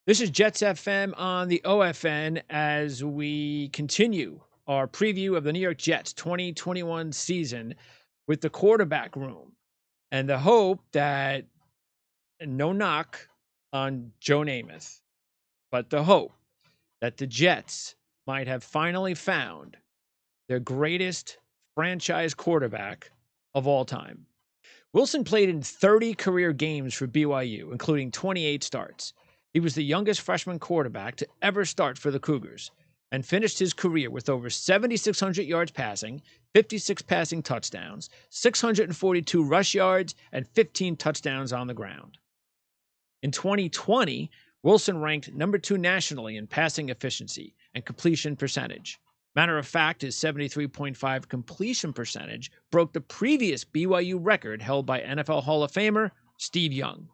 This is Jets FM on the OFN as we continue our preview of the New York Jets 2021 season with the quarterback room and the hope that no knock on Joe Namath, but the hope that the Jets might have finally found their greatest franchise quarterback of all time. Wilson played in 30 career games for BYU, including 28 starts. He was the youngest freshman quarterback to ever start for the Cougars and finished his career with over 7,600 yards passing, 56 passing touchdowns, 642 rush yards, and 15 touchdowns on the ground. In 2020, Wilson ranked number 2 nationally in passing efficiency and completion percentage. Matter of fact, his 73.5 completion percentage broke the previous BYU record held by NFL Hall of Famer Steve Young.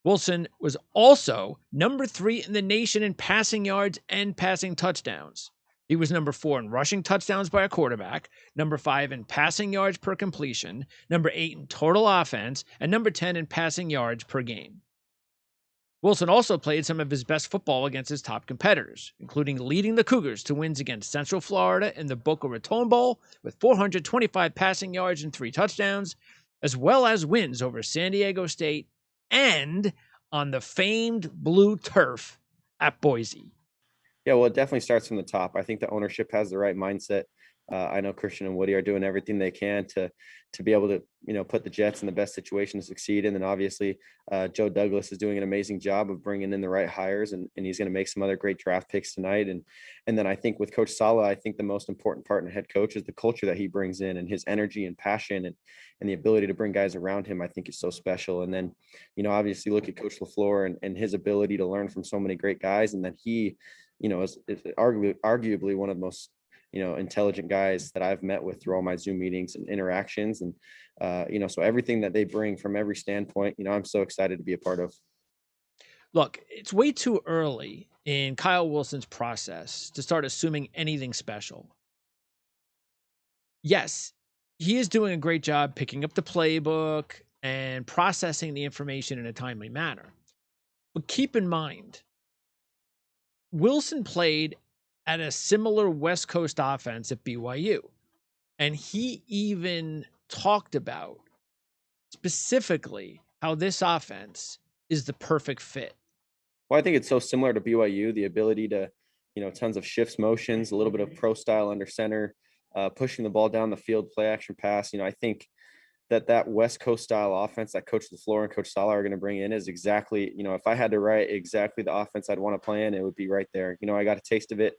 Wilson was also number 3 in the nation in passing yards and passing touchdowns. He was number 4 in rushing touchdowns by a quarterback, number 5 in passing yards per completion, number 8 in total offense, and number 10 in passing yards per game. Wilson also played some of his best football against his top competitors, including leading the Cougars to wins against Central Florida in the Boca Raton Bowl with 425 passing yards and 3 touchdowns, as well as wins over San Diego State and on the famed blue turf at Boise. Yeah, well, it definitely starts from the top. I think the ownership has the right mindset. I know Christian and Woody are doing everything they can to be able to, put the Jets in the best situation to succeed. And then obviously Joe Douglas is doing an amazing job of bringing in the right hires, and he's going to make some other great draft picks tonight. And then I think with Coach Saleh, I think the most important part in a head coach is the culture that he brings in, and his energy and passion and the ability to bring guys around him, I think is so special. And then, obviously look at Coach LaFleur and his ability to learn from so many great guys. And then he, is arguably one of the most intelligent guys that I've met with through all my Zoom meetings and interactions. And, so everything that they bring from every standpoint, I'm so excited to be a part of. Look, it's way too early in Kyle Wilson's process to start assuming anything special. Yes, he is doing a great job picking up the playbook and processing the information in a timely manner. But keep in mind, Wilson played at a similar West Coast offense at BYU. And he even talked about specifically how this offense is the perfect fit. Well, I think it's so similar to BYU, the ability to, tons of shifts, motions, a little bit of pro style under center, pushing the ball down the field, play action pass. I think that West Coast style offense that Coach LaFleur and Coach Saleh are going to bring in is exactly, if I had to write exactly the offense I'd want to play in, it would be right there. I got a taste of it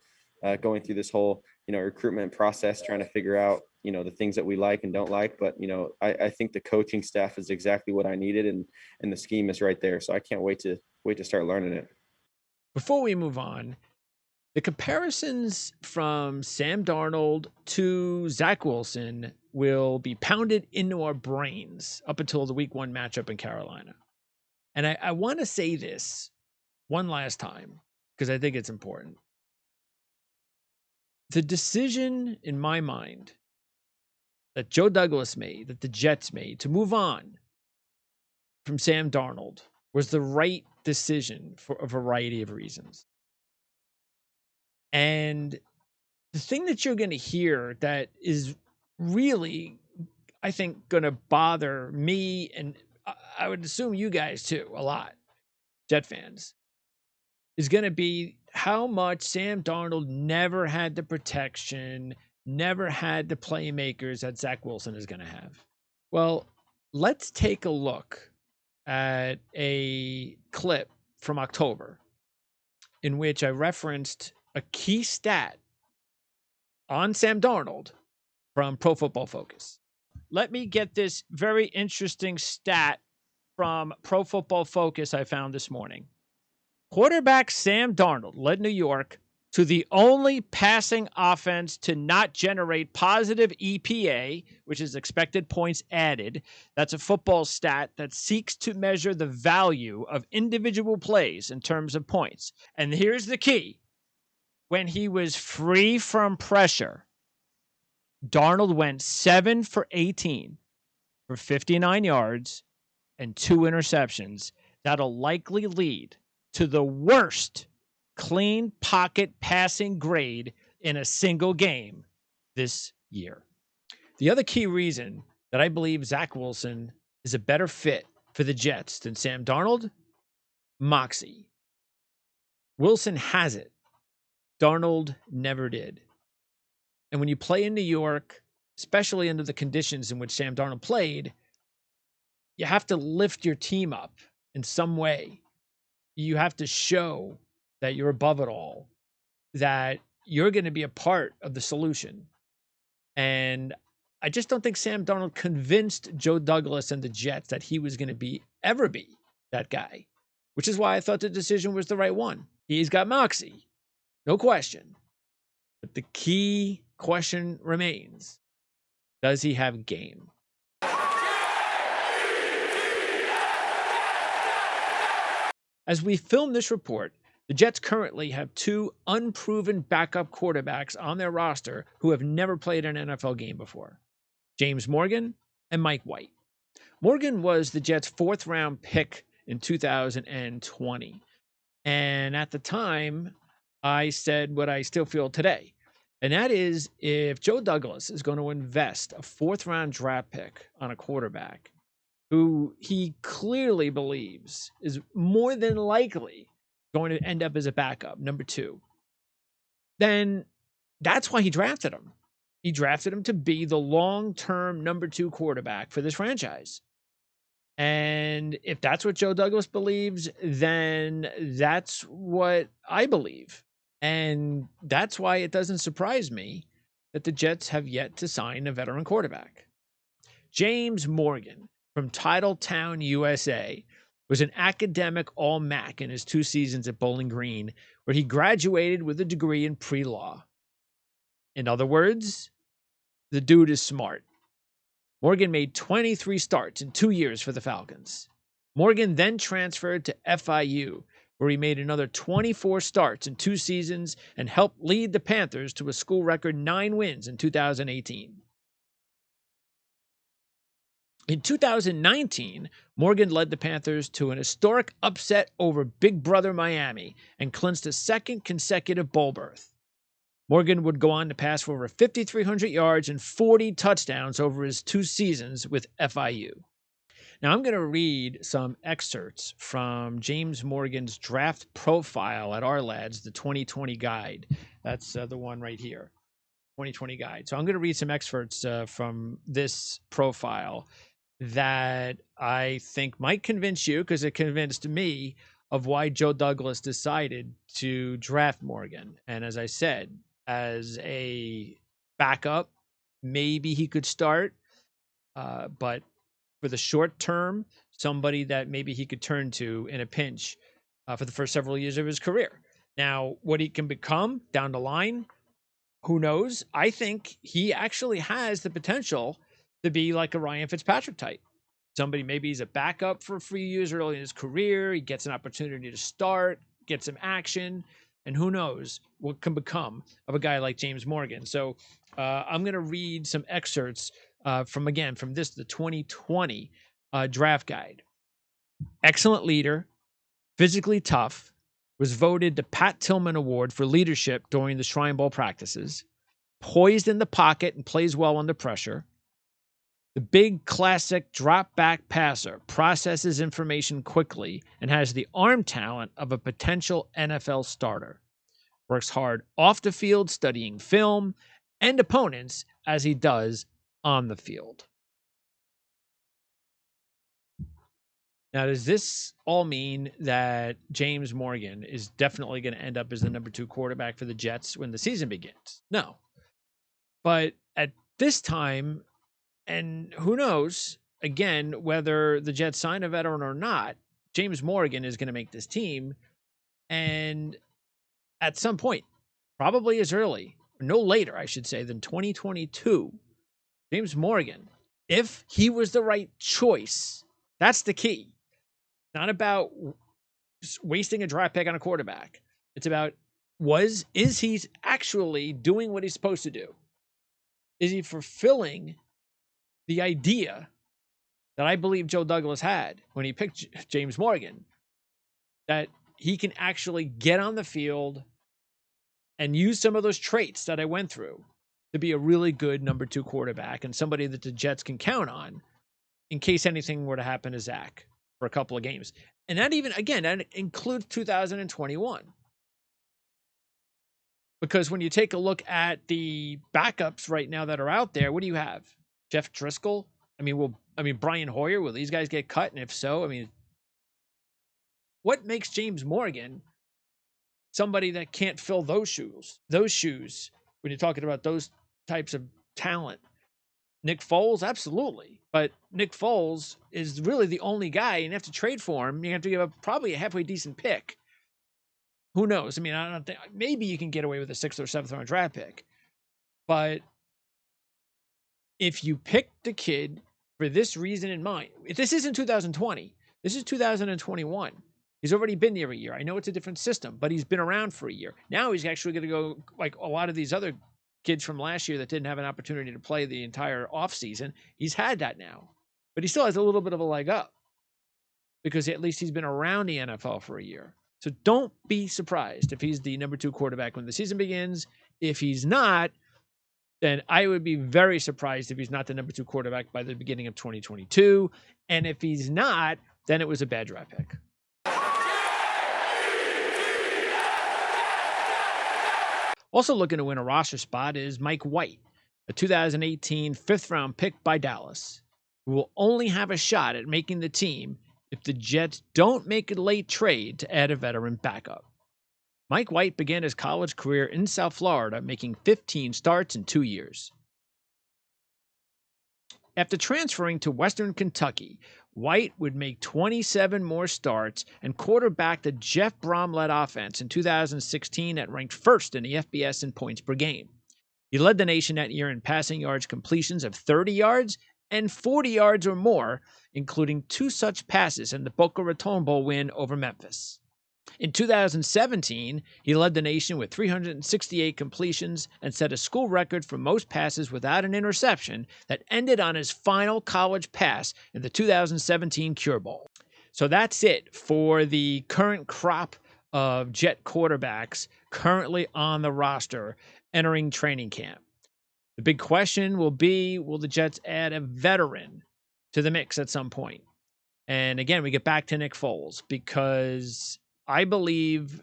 going through this whole, recruitment process, trying to figure out, the things that we like and don't like. But, I think the coaching staff is exactly what I needed, and the scheme is right there. So I can't wait to start learning it. Before we move on, the comparisons from Sam Darnold to Zach Wilson will be pounded into our brains up until the week 1 matchup in Carolina. And I want to say this one last time because I think it's important. The decision in my mind that Joe Douglas made, that the Jets made to move on from Sam Darnold was the right decision for a variety of reasons. And the thing that you're going to hear that is really, I think, going to bother me, and I would assume you guys too, a lot, Jet fans, is going to be how much Sam Darnold never had the protection, never had the playmakers that Zach Wilson is going to have. Well, let's take a look at a clip from October in which I referenced a key stat on Sam Darnold from Pro Football Focus. Let me get this very interesting stat from Pro Football Focus I found this morning. Quarterback Sam Darnold led New York to the only passing offense to not generate positive EPA, which is expected points added. That's a football stat that seeks to measure the value of individual plays in terms of points. And here's the key. When he was free from pressure, Darnold went 7 for 18 for 59 yards and 2 interceptions. That'll likely lead to the worst clean pocket passing grade in a single game this year. The other key reason that I believe Zach Wilson is a better fit for the Jets than Sam Darnold, moxie. Wilson has it. Darnold never did. And when you play in New York, especially under the conditions in which Sam Darnold played, you have to lift your team up in some way. You have to show that you're above it all, that you're going to be a part of the solution. And I just don't think Sam Darnold convinced Joe Douglas and the Jets that he was going to ever be that guy, which is why I thought the decision was the right one. He's got moxie, no question. But the key question remains, does he have game? As we film this report, the Jets currently have two unproven backup quarterbacks on their roster who have never played an NFL game before, James Morgan and Mike White. Morgan was the Jets' fourth-round pick in 2020. And at the time, I said what I still feel today. And that is, if Joe Douglas is going to invest a fourth-round draft pick on a quarterback who he clearly believes is more than likely going to end up as a backup, number two, then that's why he drafted him. He drafted him to be the long-term number two quarterback for this franchise. And if that's what Joe Douglas believes, then that's what I believe. And that's why it doesn't surprise me that the Jets have yet to sign a veteran quarterback. James Morgan from Titletown, USA, was an academic all-MAC in his 2 seasons at Bowling Green, where he graduated with a degree in pre-law. In other words, the dude is smart. Morgan made 23 starts in 2 years for the Falcons. Morgan then transferred to FIU, where he made another 24 starts in 2 seasons and helped lead the Panthers to a school record 9 wins in 2018. In 2019, Morgan led the Panthers to an historic upset over Big Brother Miami and clinched a second consecutive bowl berth. Morgan would go on to pass for over 5,300 yards and 40 touchdowns over his 2 seasons with FIU. Now, I'm going to read some excerpts from James Morgan's draft profile at Our Lads, the 2020 guide. That's the one right here, 2020 guide. So I'm going to read some excerpts from this profile that I think might convince you, because it convinced me, of why Joe Douglas decided to draft Morgan. And as I said, as a backup, maybe he could start, but for the short term, somebody that maybe he could turn to in a pinch for the first several years of his career. Now, what he can become down the line, who knows? I think he actually has the potential to be like a Ryan Fitzpatrick type. Somebody, maybe he's a backup for a few years early in his career. He gets an opportunity to start, get some action, and who knows what can become of a guy like James Morgan. So I'm going to read some excerpts from this, the 2020 draft guide. Excellent leader, physically tough, was voted the Pat Tillman Award for leadership during the Shrine Bowl practices, poised in the pocket and plays well under pressure. The big classic drop back passer processes information quickly and has the arm talent of a potential NFL starter. Works hard off the field studying film and opponents as he does on the field. Now, does this all mean that James Morgan is definitely going to end up as the number 2 quarterback for the Jets when the season begins? No. But at this time, and who knows, again, whether the Jets sign a veteran or not, James Morgan is going to make this team. And at some point, probably as early, or no later, I should say, than 2022, James Morgan, if he was the right choice, that's the key. It's not about wasting a draft pick on a quarterback. It's about, is he actually doing what he's supposed to do? Is he fulfilling the idea that I believe Joe Douglas had when he picked James Morgan, that he can actually get on the field and use some of those traits that I went through to be a really good number 2 quarterback and somebody that the Jets can count on in case anything were to happen to Zach for a couple of games. And that even, again, that includes 2021. Because when you take a look at the backups right now that are out there, what do you have? Jeff Driscoll? Brian Hoyer, will these guys get cut? And if so, what makes James Morgan somebody that can't fill those shoes? When you're talking about those types of talent. Nick Foles, absolutely. But Nick Foles is really the only guy, and you have to trade for him. You have to give up probably a halfway decent pick. Who knows? I don't think, maybe you can get away with a 6th or 7th round draft pick. But if you pick the kid for this reason in mind, if this isn't 2020, this is 2021. He's already been there a year. I know it's a different system, but he's been around for a year. Now he's actually going to go like a lot of these other kids from last year that didn't have an opportunity to play the entire offseason. He's had that now, but he still has a little bit of a leg up because at least he's been around the NFL for a year. So don't be surprised if he's the number 2 quarterback when the season begins. If he's not, then I would be very surprised if he's not the number 2 quarterback by the beginning of 2022. And if he's not, then it was a bad draft pick. Also looking to win a roster spot is Mike White, a 2018 5th-round pick by Dallas, who will only have a shot at making the team if the Jets don't make a late trade to add a veteran backup. Mike White began his college career in South Florida, making 15 starts in 2 years. After transferring to Western Kentucky, White would make 27 more starts and quarterback the Jeff Brom-led offense in 2016 that ranked first in the FBS in points per game. He led the nation that year in passing yards completions of 30 yards and 40 yards or more, including 2 such passes in the Boca Raton Bowl win over Memphis. In 2017, he led the nation with 368 completions and set a school record for most passes without an interception that ended on his final college pass in the 2017 Cure Bowl. So that's it for the current crop of Jet quarterbacks currently on the roster entering training camp. The big question will be, will the Jets add a veteran to the mix at some point? And again, we get back to Nick Foles because I believe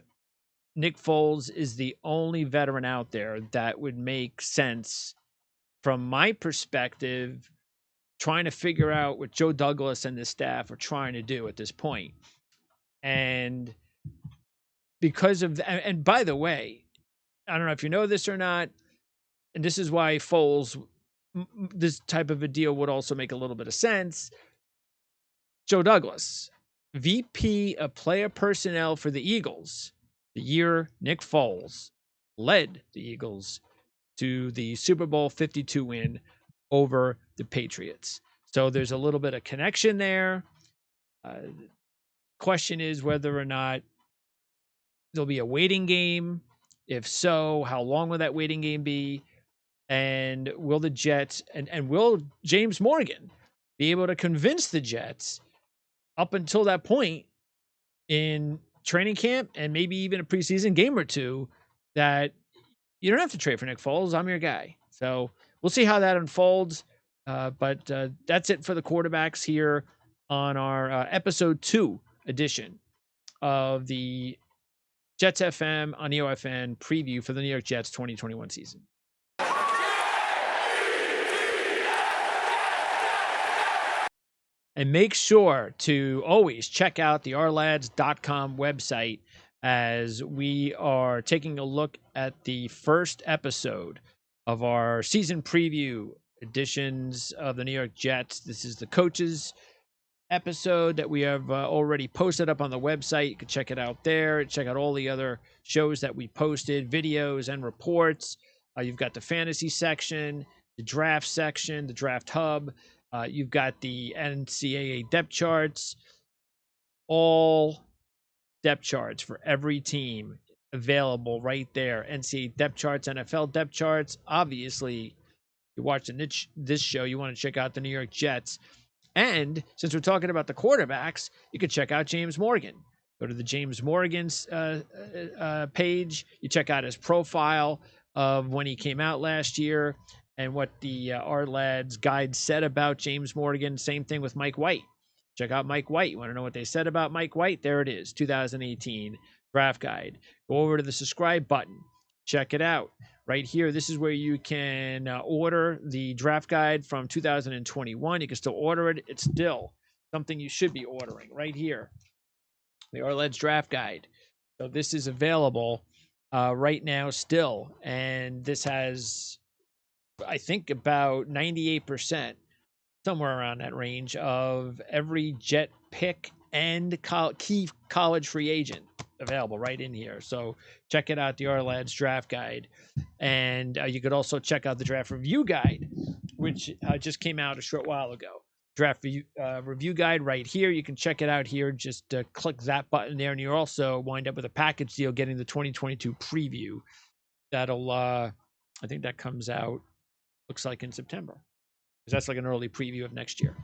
Nick Foles is the only veteran out there that would make sense from my perspective, trying to figure out what Joe Douglas and the staff are trying to do at this point. And because of that, and by the way, I don't know if you know this or not, and this is why Foles, this type of a deal would also make a little bit of sense. Joe Douglas, VP of Player Personnel for the Eagles, the year Nick Foles led the Eagles to the Super Bowl 52 win over the Patriots. So there's a little bit of connection there. Question is whether or not there'll be a waiting game. If so, how long will that waiting game be? And will the Jets and will James Morgan be able to convince the Jets up until that point in training camp and maybe even a preseason game or two that you don't have to trade for Nick Foles. I'm your guy. So we'll see how that unfolds. But that's it for the quarterbacks here on our episode 2 edition of the Jets FM on EOFN preview for the New York Jets 2021 season. And make sure to always check out the ourlads.com website as we are taking a look at the first episode of our season preview editions of the New York Jets. This is the coaches episode that we have already posted up on the website. You can check it out there. Check out all the other shows that we posted, videos and reports. You've got the fantasy section, the draft section, the draft hub. You've got the NCAA depth charts, all depth charts for every team available right there. NCAA depth charts, NFL depth charts. Obviously, you're watching this show, you want to check out the New York Jets. And since we're talking about the quarterbacks, you could check out James Morgan. Go to the James Morgan's page. You check out his profile of when he came out last year and what the Our Lads guide said about James Morgan. Same thing with Mike White. Check out Mike White. You want to know what they said about Mike White? There it is, 2018 draft guide. Go over to the subscribe button. Check it out. Right here, this is where you can order the draft guide from 2021. You can still order it. It's still something you should be ordering right here. The Our Lads draft guide. So this is available right now still. And this has, I think, about 98%, somewhere around that range, of every Jet pick and key college free agent available right in here. So check it out, the Our Lads draft guide. And you could also check out the draft review guide, which just came out a short while ago. Draft review guide right here. You can check it out here. Just click that button there, and you also wind up with a package deal getting the 2022 preview. That'll, I think that comes out, looks like in September, because that's like an early preview of next year.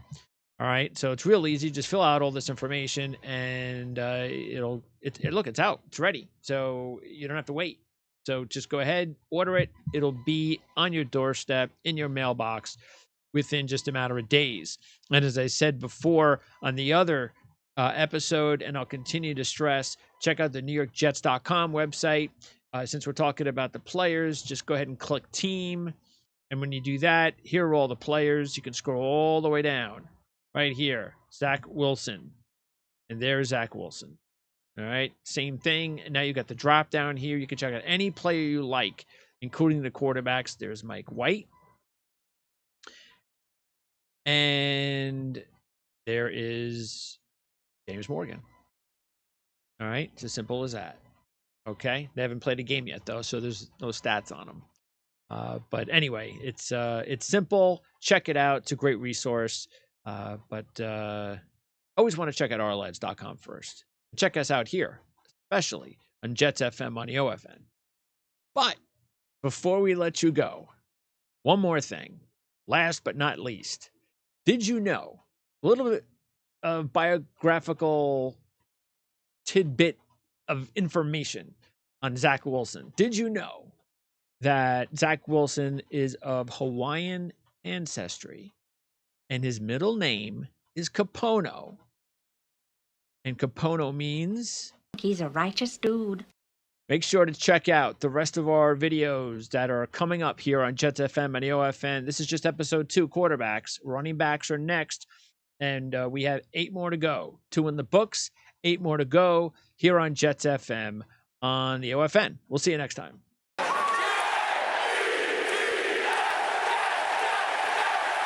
All right, so it's real easy. Just fill out all this information, and look, it's out, it's ready. So you don't have to wait. So just go ahead, order it. It'll be on your doorstep, in your mailbox, within just a matter of days. And as I said before on the other episode, and I'll continue to stress, check out the NewYorkJets.com website. Since we're talking about the players, just go ahead and click team. And when you do that, here are all the players. You can scroll all the way down. Right here, Zach Wilson. And there's Zach Wilson. All right, same thing. And now you got the drop down here. You can check out any player you like, including the quarterbacks. There's Mike White. And there is James Morgan. All right, it's as simple as that. Okay, they haven't played a game yet, though, so there's no stats on them. But anyway, it's simple. Check it out. It's a great resource. But always want to check out ourlads.com first. Check us out here, especially on Jets FM on the OFN. But before we let you go, one more thing. Last but not least, did you know, a little bit of biographical tidbit of information on Zach Wilson. Did you know that Zach Wilson is of Hawaiian ancestry and his middle name is Kapono? And Kapono means he's a righteous dude. Make sure to check out the rest of our videos that are coming up here on Jets FM and the OFN. This is just episode 2, quarterbacks. Running backs are next, and we have 8 more to go. 2 in the books, 8 more to go here on Jets FM on the OFN. We'll see you next time.